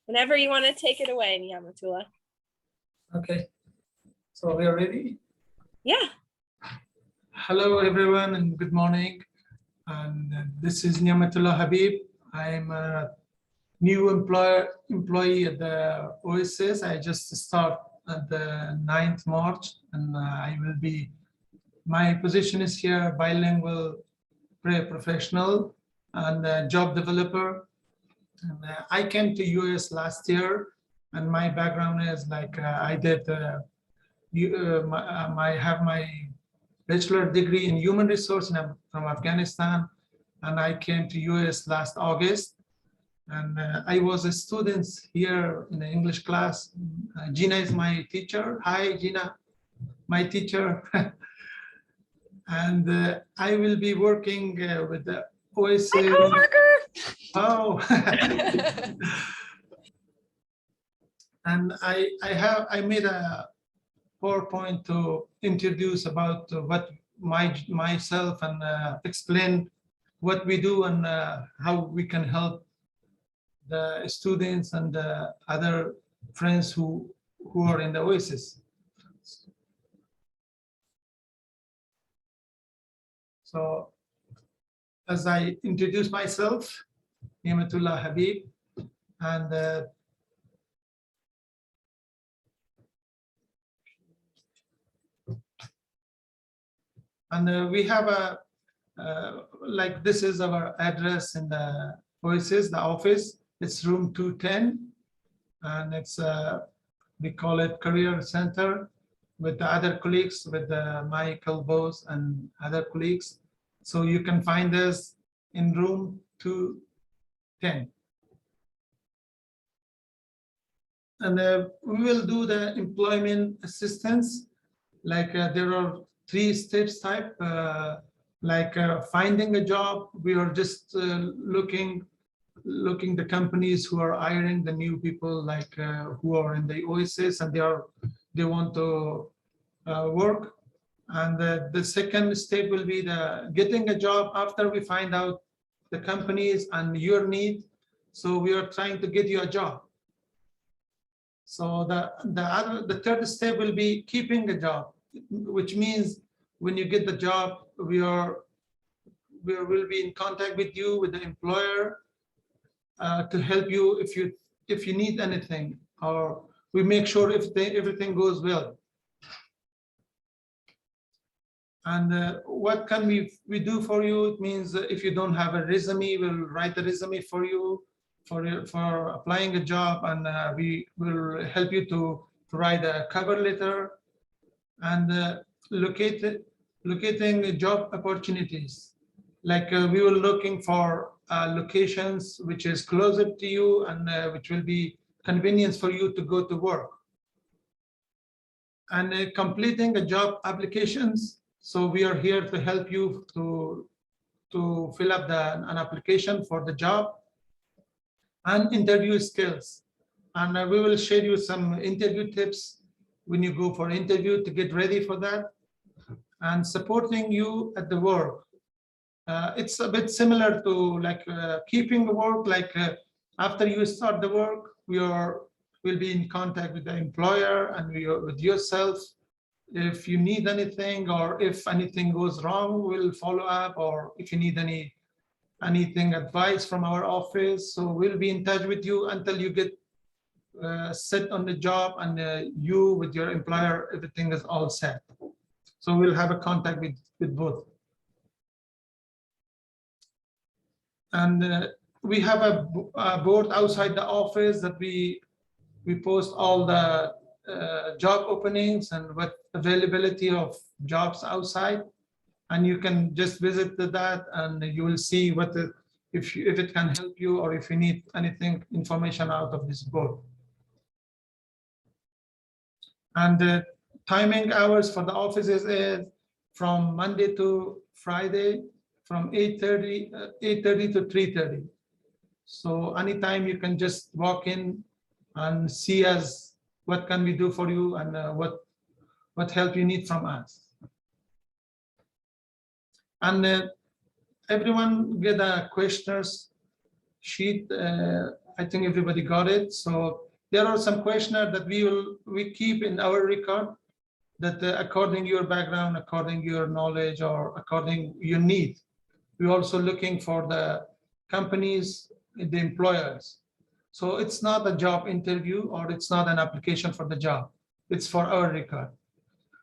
Whenever you want to take it away, Niamatullah. Okay, so we are ready. Yeah. Hello, everyone, and good morning. And this is Niamatullah Habib. I'm a new employee at the OSS. I just start at the 9th March, and I will be. My position is here bilingual prayer professional and job developer. And I came to US last year, and my background is like I did. I have my bachelor degree in human resource, and I'm from Afghanistan, and I came to US last August. And I was a student here in the English class. Gina is my teacher. Hi, Gina, my teacher. And I will be working with the OSS. My coworker. Oh. And I made a PowerPoint to introduce about what myself and explain what we do and how we can help the students and other friends who are in the OSS. So as I introduce myself, Niamatullah Habib, and we have a like this is our address in the OSS, the office. It's room 210, and it's we call it Career Center with the other colleagues, with Michael Bose and other colleagues. So you can find us in room 210. And we will do the employment assistance. Like there are 3 steps type, like finding a job. We are just looking the companies who are hiring the new people, like who are in the OSS and they want to work. And the second step will be the getting a job after we find out the companies and your need. So we are trying to get you a job. So the third step will be keeping a job, which means when you get the job, we will be in contact with you, with the employer, to help you if you need anything, or we make sure if everything goes well. And what can we do for you? It means if you don't have a resume, we'll write a resume for you for applying a job, and we will help you to write a cover letter and locating job opportunities. Like we were looking for locations which is closer to you and which will be convenience for you to go to work. And completing the job applications. So we are here to help you to fill up an application for the job, and interview skills. And we will share you some interview tips when you go for interview to get ready for that, and supporting you at the work. It's a bit similar to like keeping the work, like after you start the work, we'll be in contact with the employer and with yourself. If you need anything, or if anything goes wrong, we'll follow up, or if you need anything advice from our office, so we'll be in touch with you until you get set on the job, and you with your employer, everything is all set. So we'll have a contact with both. And we have a board outside the office that we post all the job openings and what availability of jobs outside, and you can just visit that and you will see what if it can help you, or if you need anything information out of this board. And the timing hours for the offices is from Monday to Friday from 8:30 to 3:30. So anytime you can just walk in and see us, what can we do for you, and what help you need from us. And everyone get a questionnaires sheet. I think everybody got it. So there are some questionnaires that we keep in our record that according your background, according your knowledge, or according your need. We're also looking for the companies, the employers. So it's not a job interview, or it's not an application for the job. It's for our record.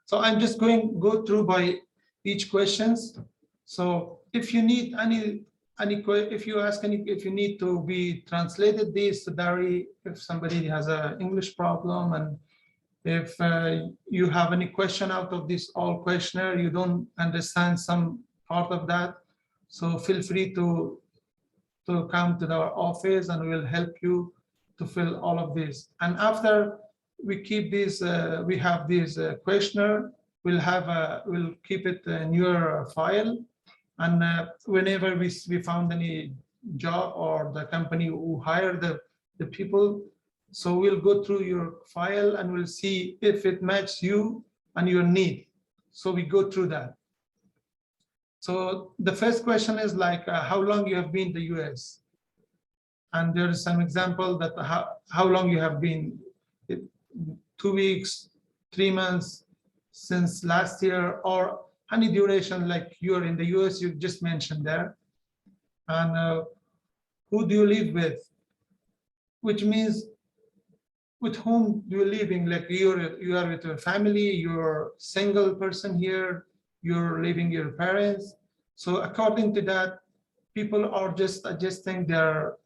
So I'm just go through by each questions. So if you need if you need to be translated this to Dari, if somebody has an English problem, and if you have any question out of this all questionnaire, you don't understand some part of that, so feel free to come to our office and we'll help you to fill all of this. And after we keep this, we have this questionnaire, we'll keep it in your file. And whenever we found any job or the company who hired the people, so we'll go through your file and we'll see if it matches you and your need. So we go through that. So the first question is like, how long you have been in the US? And there is some example that how long you have been, 2 weeks, 3 months, since last year, or any duration, like you're in the US, you just mentioned there. And who do you live with? Which means with whom do you living? Like you are with your family, you're single person here, you're living your parents. So according to that, people are just adjusting their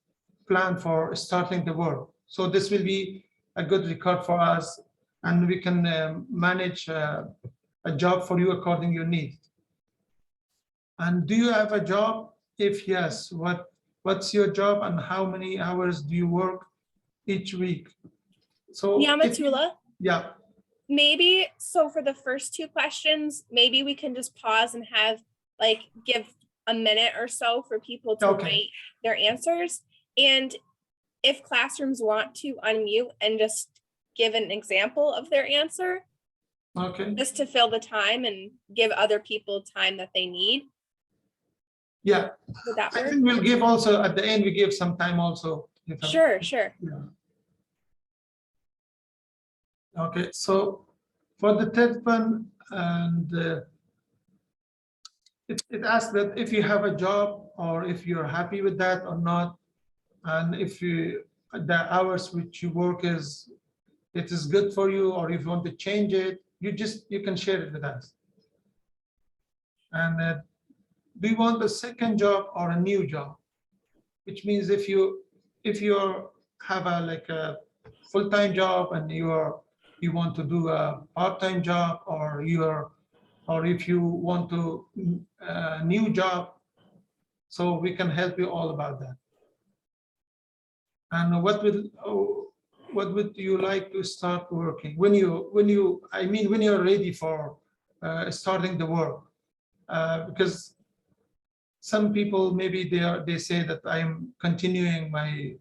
plan for starting the work. So this will be a good record for us, and we can manage a job for you according to your need. And do you have a job? If yes, what's your job and how many hours do you work each week? So Niamatullah, yeah. maybe, so for the first two questions, maybe we can just pause and have like give a minute or so for people to write their answers. And if classrooms want to unmute and just give an example of their answer, just to fill the time and give other people time that they need. Yeah, would that work? I think we'll give also at the end, we give some time also. Sure. Yeah. Okay, so for the third one, and it asks that if you have a job or if you're happy with that or not, and if the hours which you work it is good for you, or if you want to change it, you can share it with us. And do you want a second job or a new job? Which means if you have a full-time job and you want to do a part-time job, or if you want to a new job, so we can help you all about that. And what would you like to start working when you're ready for starting the work? Because some people maybe they say that I'm continuing my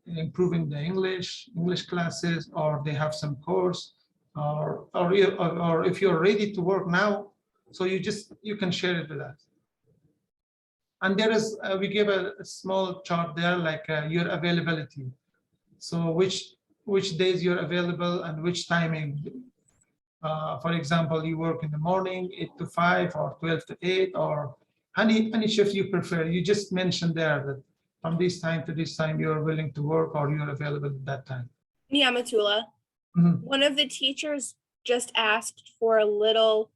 improving the English classes, or they have some course, or if you're ready to work now, so you can share it with us. And there is we give a small chart there, like your availability. So which days you're available and which timing. For example, you work in the morning 8 to 5 or 12 to 8, or any shift you prefer. You just mentioned there that from this time to this time you're willing to work, or you're available at that time. Niamatullah, one of the teachers just asked for a little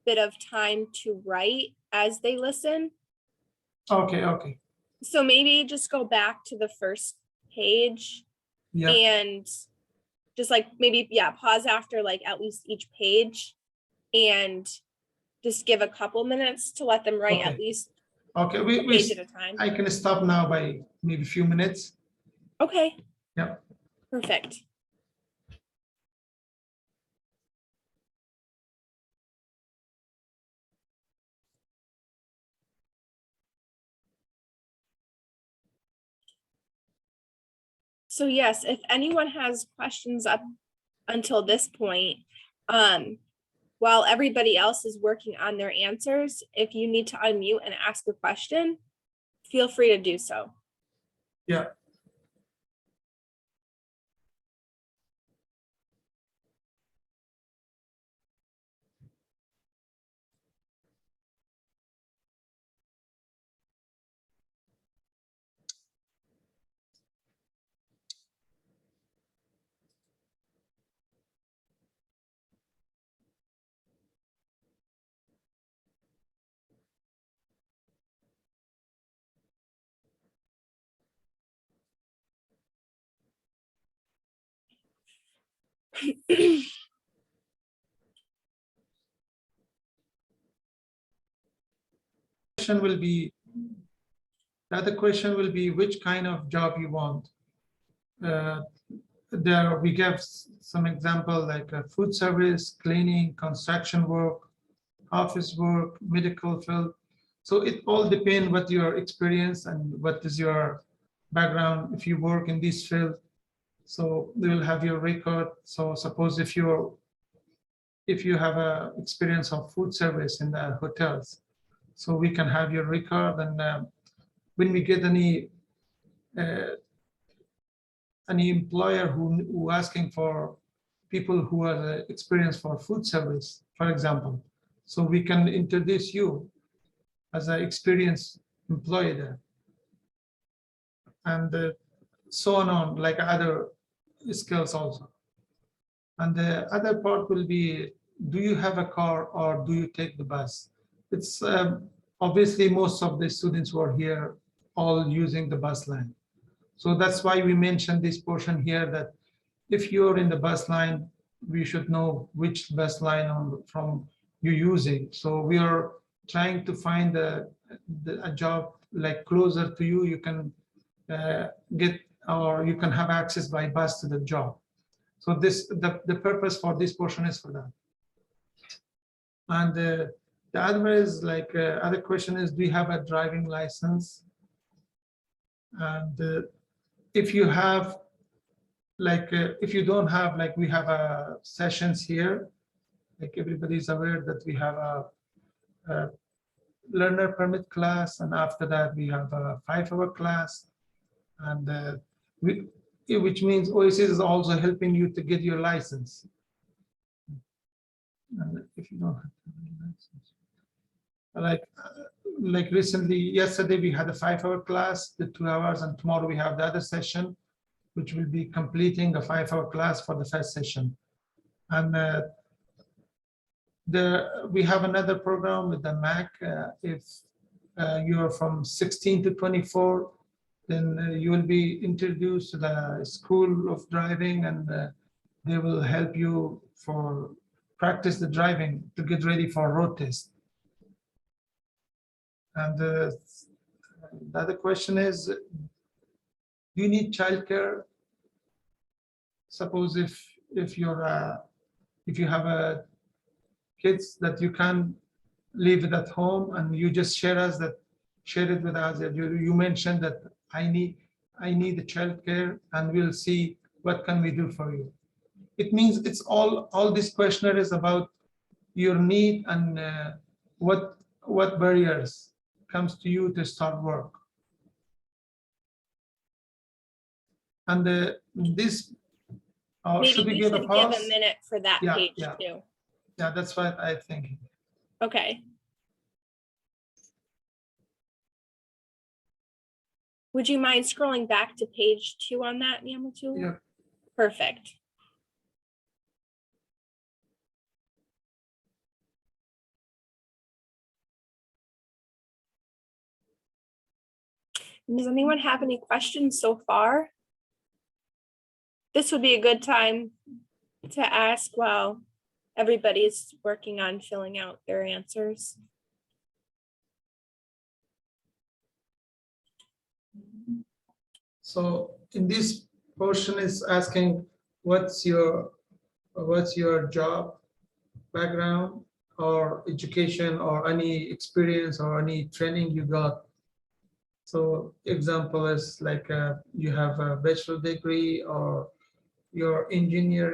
bit of time to write as they listen. Okay. So maybe just go back to the first page, and just like maybe, pause after like at least each page, and just give a couple minutes to let them write at least a page at a time. I can stop now by maybe a few minutes. Okay. Yeah. Perfect. So yes, if anyone has questions up until this point, while everybody else is working on their answers, if you need to unmute and ask a question, feel free to do so. Yeah. Question will be, the other question will be which kind of job you want. There we give some example like food service, cleaning, construction work, office work, medical field. So it all depends what your experience and what is your background if you work in this field. So they will have your record. So suppose if you have a experience of food service in the hotels, so we can have your record, and when we get uh, any employer who asking for people who are experienced for food service, for example, so we can introduce you as an experienced employee there, and so on, like other skills also. And the other part will be, do you have a car or do you take the bus? It's obviously most of the students who are here all using the bus line. So that's why we mentioned this portion here, that if you're in the bus line, we should know which bus line from you using. So we are trying to find a job like closer to you. You can get, or you can have access by bus to the job. So the purpose for this portion is for that. And the other is like other question is, do you have a driving license? And if you have, like if you don't have, like we have sessions here, like everybody's aware that we have a learner permit class, and after that we have a 5-hour class, and which means OSS is also helping you to get your license. And if you don't have a license, like recently, yesterday we had a 5-hour class, the 2 hours, and tomorrow we have the other session, which will be completing the 5-hour class for the first session. And we have another program with the MAC. If you're from 16 to 24, then you will be introduced to the School of Driving, and they will help you for practice the driving to get ready for road test. And the other question is, do you need childcare? Suppose if you have a kids that you can leave it at home, and you just share it with us. You mentioned that I need the childcare, and we'll see what can we do for you. It means it's all this questionnaire is about your need and what barriers comes to you to start work. And this Maybe should we we give should a pause? give a minute for that page yeah. too. Yeah, that's what I think. Okay. Would you mind scrolling back to page 2 on that, Niamatul? Yeah. Perfect. Does anyone have any questions so far? This would be a good time to ask while everybody's working on filling out their answers. So in this portion is asking, what's your job background or education or any experience or any training you got. So example is like you have a bachelor degree, or your engineer,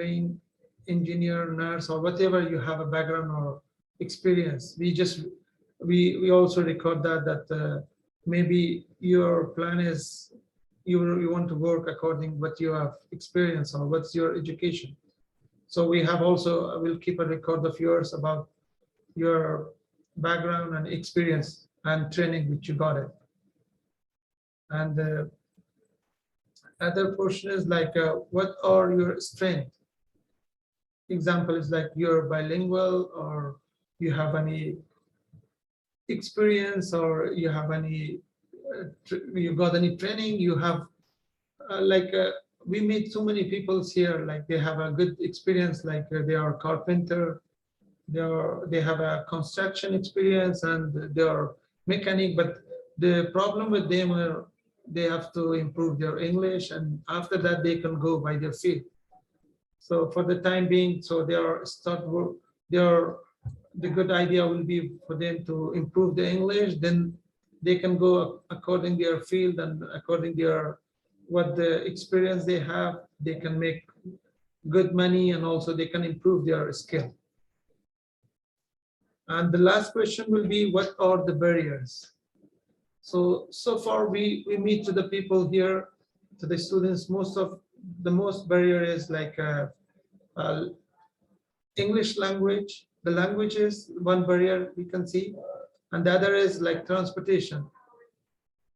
nurse, or whatever you have a background or experience. We also record that maybe your plan is you want to work according what you have experience or what's your education. So we have also, we'll keep a record of yours about your background and experience and training which you got it. And the other portion is like, what are your strengths? Example is like you're bilingual, or you have any experience, or you have any, you got any training, you have we meet so many people here, like they have a good experience, like they are carpenter, they have a construction experience, and they are mechanic, but the problem with them are they have to improve their English, and after that they can go by their field. So for the time being, so they are start work, they are, the good idea will be for them to improve the English, then they can go according their field and according their what the experience they have, they can make good money, and also they can improve their skill. And the last question will be, what are the barriers? So far we meet to the people here, to the students, most barrier is like English language. The language is one barrier we can see, and the other is like transportation.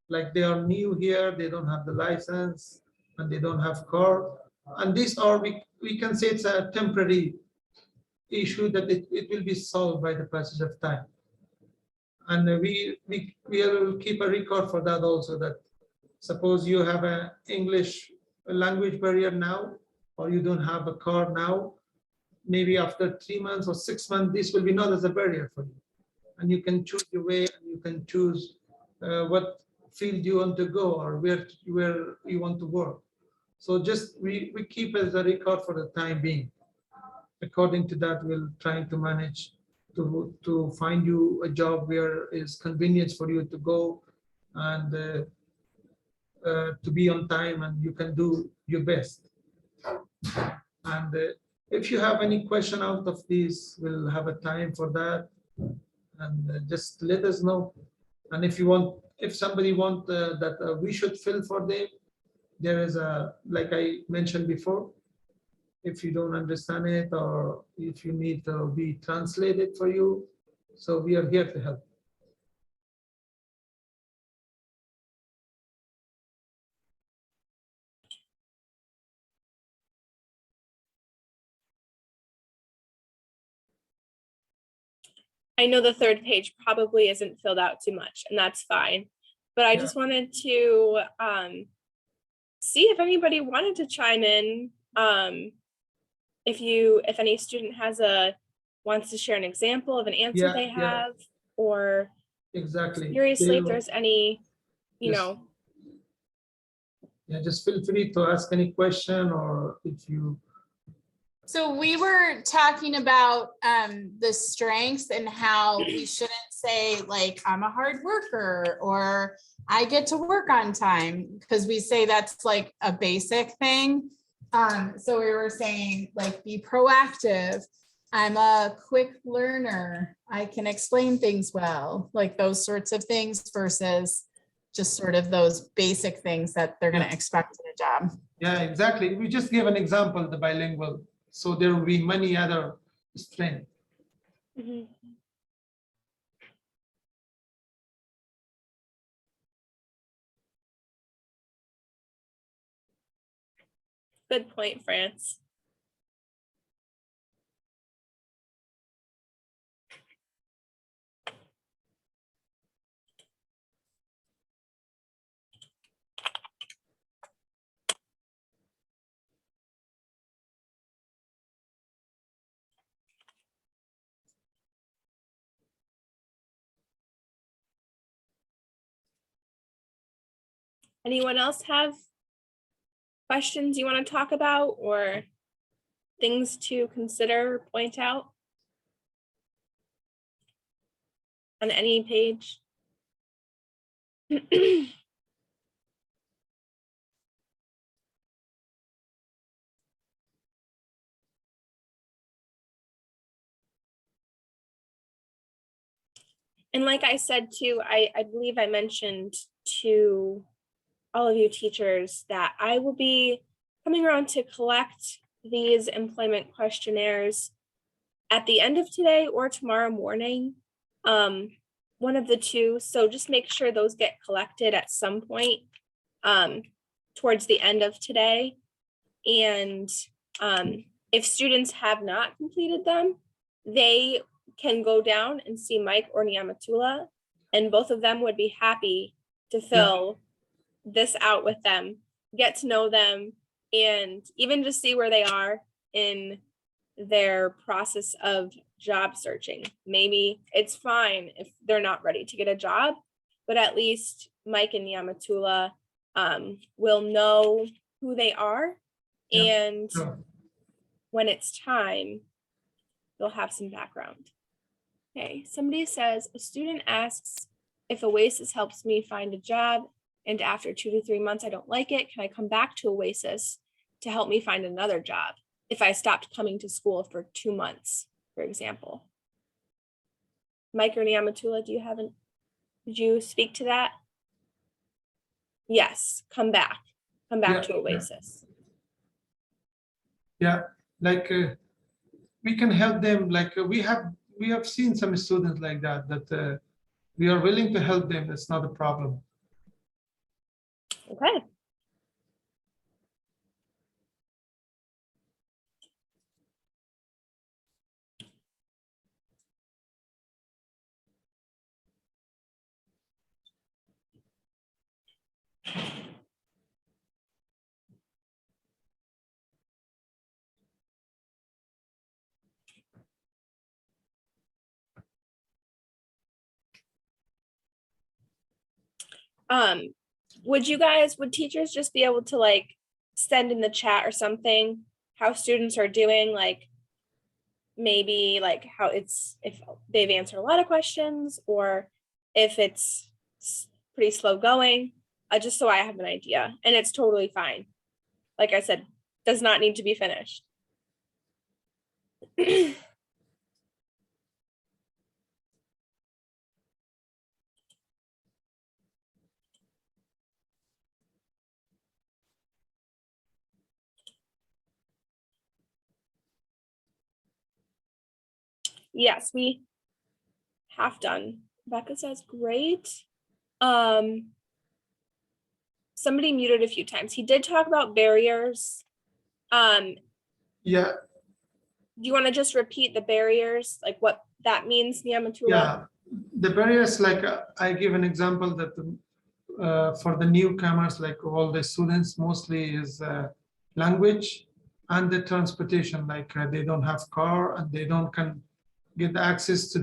Like they are new here, they don't have the license, and they don't have car. And these are, we can say it's a temporary issue that it will be solved by the passage of time. And we will keep a record for that also, that suppose you have an English language barrier now, or you don't have a car now, maybe after 3 months or 6 months, this will be not as a barrier for you. And you can choose your way, and you can choose what field you want to go, or where you want to work. So just we keep as a record for the time being. According to that, we'll try to manage to find you a job where is convenience for you to go, and to be on time, and you can do your best. And if you have any question out of these, we'll have a time for that, and just let us know. And if you want, if somebody want that we should fill for them, there is a, like I mentioned before, if you don't understand it, or if you need to be translated for you, so we are here to help. I know the third page probably isn't filled out too much, and that's fine. But I just wanted to see if anybody wanted to chime in. If any student wants to share an example of an answer they have, or exactly, seriously, if there's any, just feel free to ask any question, or if you. So we were talking about the strengths, and how we shouldn't say like, I'm a hard worker, or I get to work on time, because we say that's like a basic thing. So we were saying like, be proactive. I'm a quick learner. I can explain things well, like those sorts of things, versus just sort of those basic things that they're going to expect in a job. Yeah, exactly. We just gave an example, the bilingual. So there will be many other strengths. Mm-hmm. Good point, France. Anyone else have questions you want to talk about, or things to consider or point out on any page? And like I said too, I believe I mentioned to all of you teachers that I will be coming around to collect these employment questionnaires at the end of today or tomorrow morning. One of the two. So just make sure those get collected at some point towards the end of today. And if students have not completed them, they can go down and see Mike or Niamatula, and both of them would be happy to fill this out with them, get to know them, and even just see where they are in their process of job searching. Maybe it's fine if they're not ready to get a job, but at least Mike and Niamatula will know who they are. And when it's time, they'll have some background. Okay, somebody says, a student asks if Oasis helps me find a job, and after 2 to 3 months, I don't like it. Can I come back to Oasis to help me find another job if I stopped coming to school for 2 months, for example? Mike or Niamatula, did you speak to that? Yes, come back to Oasis. Yeah, like we can help them. Like we have seen some students like that we are willing to help them. It's not a problem. Okay. Would teachers just be able to like send in the chat or something how students are doing, like maybe like how it's, if they've answered a lot of questions or if it's pretty slow going, just so I have an idea. And it's totally fine. Like I said, does not need to be finished. Yes, we have done. Becca says, great. Somebody muted a few times. He did talk about barriers. Yeah. Do you want to just repeat the barriers, like what that means, Niamatula? Yeah, the barriers, like I give an example that for the newcomers, like all the students, mostly is language and the transportation, like they don't have car and they don't can get access to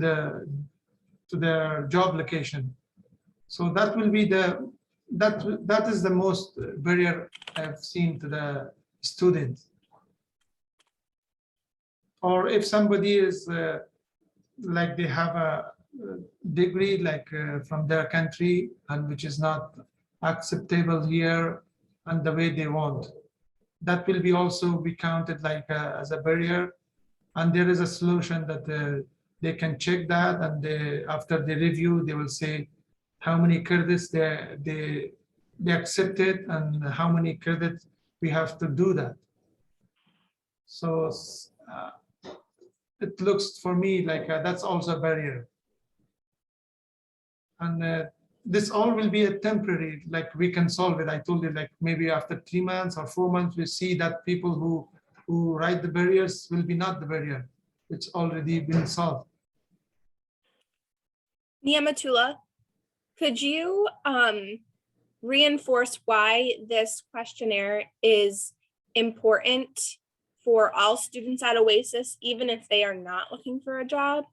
their job location. So that will be that is the most barrier I've seen to the students. Or if somebody is like they have a degree like from their country and which is not acceptable here and the way they want, that will be also be counted like as a barrier. And there is a solution that they can check that, and after the review they will say how many credits they accepted and how many credits we have to do that. So it looks for me like that's also a barrier. And this all will be a temporary, like we can solve it. I told you, like maybe after 3 months or 4 months, we see that people who write the barriers will be not the barrier. It's already been solved. Niamatula, could you reinforce why this questionnaire is important for all students at Oasis, even if they are not looking for a job?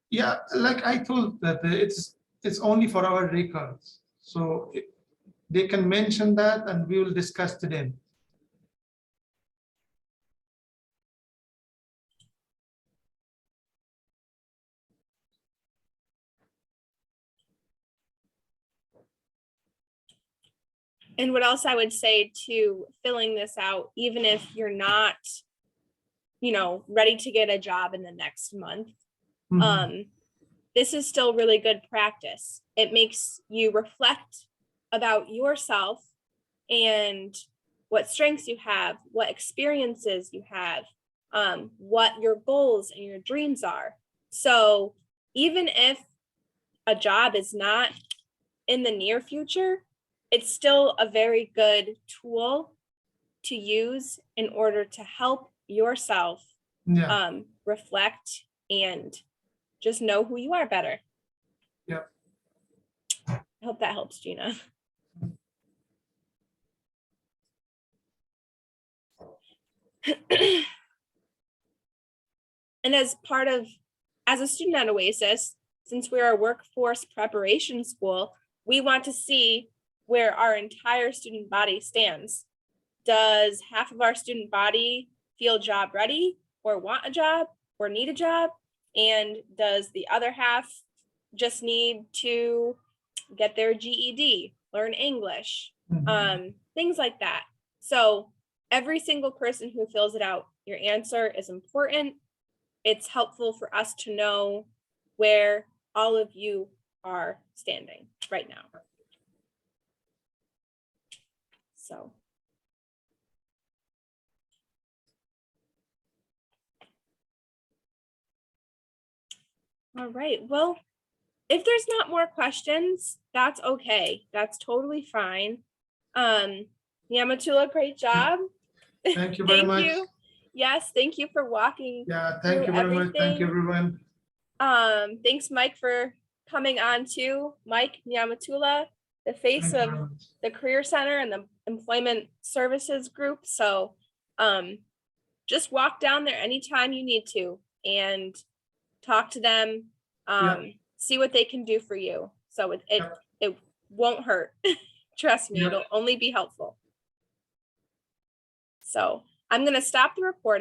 Yeah, like I told that it's only for our records. So they can mention that and we will discuss to them. And what else I would say to filling this out, even if you're not, ready to get a job in the next month, this is still really good practice. It makes you reflect about yourself and what strengths you have, what experiences you have, what your goals and your dreams are. So even if a job is not in the near future, it's still a very good tool to use in order to help yourself Yeah, reflect and just know who you are better. Yep. I hope that helps, Gina. And as a student at Oasis, since we're a workforce preparation school, we want to see where our entire student body stands. Does half of our student body feel job ready or want a job or need a job? And does the other half just need to get their GED, learn English, things like that? So every single person who fills it out, your answer is important. It's helpful for us to know where all of you are standing right now. So. All right, well, if there's not more questions, that's okay. That's totally fine. Nyamatula, great job. thank you very Thank much. you. Yes, thank you for walking. Yeah, thank you through very much. Thank you, everything. everyone. Thanks, Mike, for coming on too. Mike Nyamatula, the face Thank you of very much. the Career Center and the Employment Services Group. So just walk down there anytime you need to and talk to them, see what they can do for you. So it won't hurt. Trust me, it'll only be helpful. So I'm going to stop the recording.